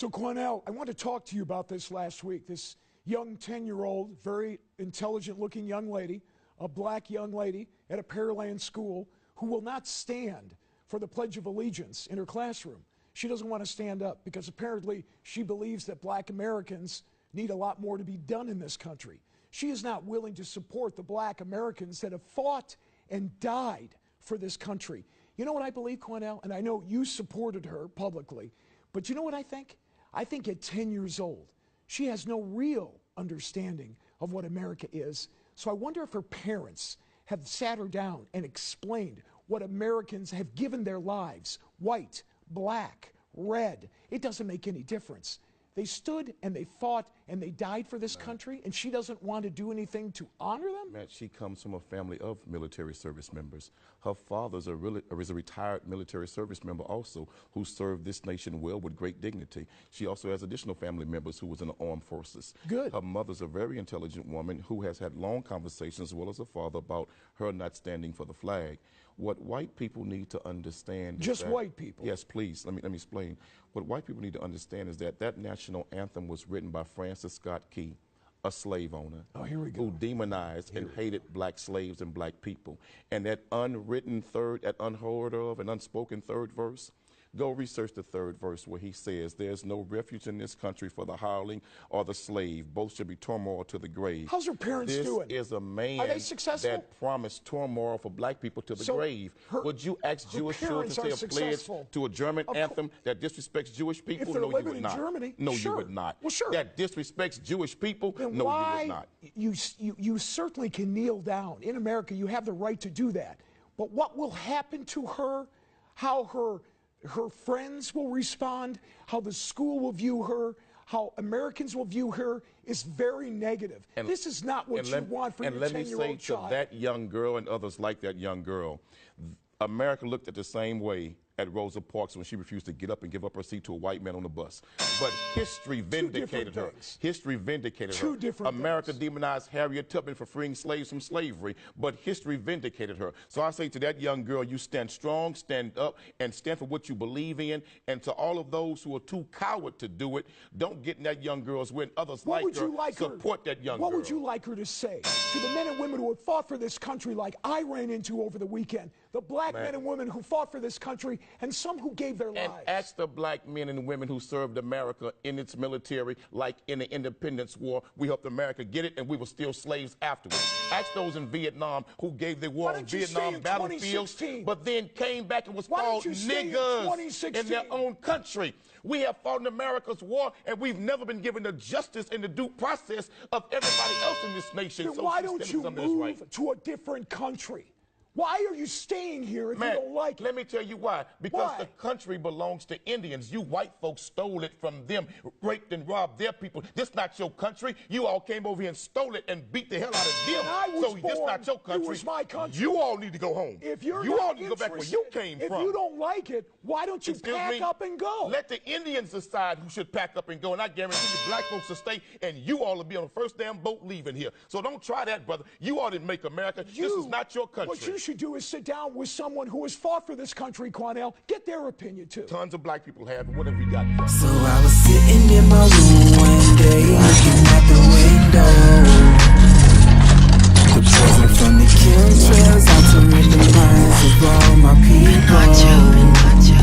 So, Quanell, I want to talk to you about this last week. This young 10-year-old, very intelligent-looking young lady, a black young lady at a Pearland school who will not stand for the Pledge of Allegiance in her classroom. She doesn't want to stand up because apparently she believes that black Americans need a lot more to be done in this country. She is not willing to support the black Americans that have fought and died for this country. You know what I believe, Quanell? And I know you supported her publicly, but you know what I think? I think at 10 years old, she has no real understanding of what America is. So I wonder if her parents have sat her down and explained what Americans have given their lives, white, black, red. It doesn't make any difference. They stood and they fought and they died for this country, and she doesn't want to do anything to honor them? Matt, she comes from a family of military service members. Her father is a retired military service member also who served this nation well with great dignity. She also has additional family members who was in the armed forces. Good. Her mother's a very intelligent woman who has had long conversations as well as her father about her not standing for the flag. What white people need to understand is Just that, white people? Yes, please. Let me explain. What white people need to understand is that that national anthem was written by Francis Scott Key, a slave owner. Oh, here we go. Who demonized and hated black slaves and black people. And that unwritten third, that unheard of and unspoken third verse, go research the third verse where he says, "There's no refuge in this country for the hireling or the slave. Both should be turmoil to the grave." How's her parents doing? This is a man Are they successful? that promised turmoil for black people to the grave. Would you ask Jewish children to say a pledge to a German anthem that disrespects Jewish people? If they're No, you living would in not. Germany, No, sure. you would not. Well, sure. That disrespects Jewish people? Then No, why, you would not. You certainly can kneel down. In America, you have the right to do that. But what will happen to her, how her friends will respond, how the school will view her, how Americans will view her is very negative. This is not what you want for your 10-year-old child. And let me say to that young girl and others like that young girl, America looked at the same way at Rosa Parks when she refused to get up and give up her seat to a white man on the bus. But history vindicated her. History vindicated her. America demonized Harriet Tubman for freeing slaves from slavery, but history vindicated her. So I say to that young girl, you stand strong, stand up, and stand for what you believe in. And to all of those who are too coward to do it, don't get in that young girl's way. Others like her, support that young girl. What would you like her to say to the men and women who have fought for this country like I ran into over the weekend? The black men and women who fought for this country and some who gave their lives. And ask the black men and women who served America in its military, like in the Independence War. We helped America get it, and we were still slaves afterwards. Ask those in Vietnam who gave their war on Vietnam battlefields, but then came back and was called niggers in their own country. We have fought in America's war, and we've never been given the justice and the due process of everybody else in this nation. Then why don't you move to a different country? Why are you staying here if you don't like it? Let me tell you why. Because the country belongs to Indians. You white folks stole it from them, raped and robbed their people. This is not your country. You all came over here and stole it and beat the hell out of them. So this is not your country. It was my country. You all need to go home. If you're you all need to go back where you came from. If you don't like it, why don't you pack up and go? Let the Indians decide who should pack up and go, and I guarantee you black folks will stay, and you all will be on the first damn boat leaving here. So don't try that, brother. You all didn't make America. This is not your country. What you should do is sit down with someone who has fought for this country, Quanell. Get their opinion, too. Tons of black people have. What have we got? So I was sitting in my room one day, looking out the window. The poison from the chemtrails altering the minds of all my people.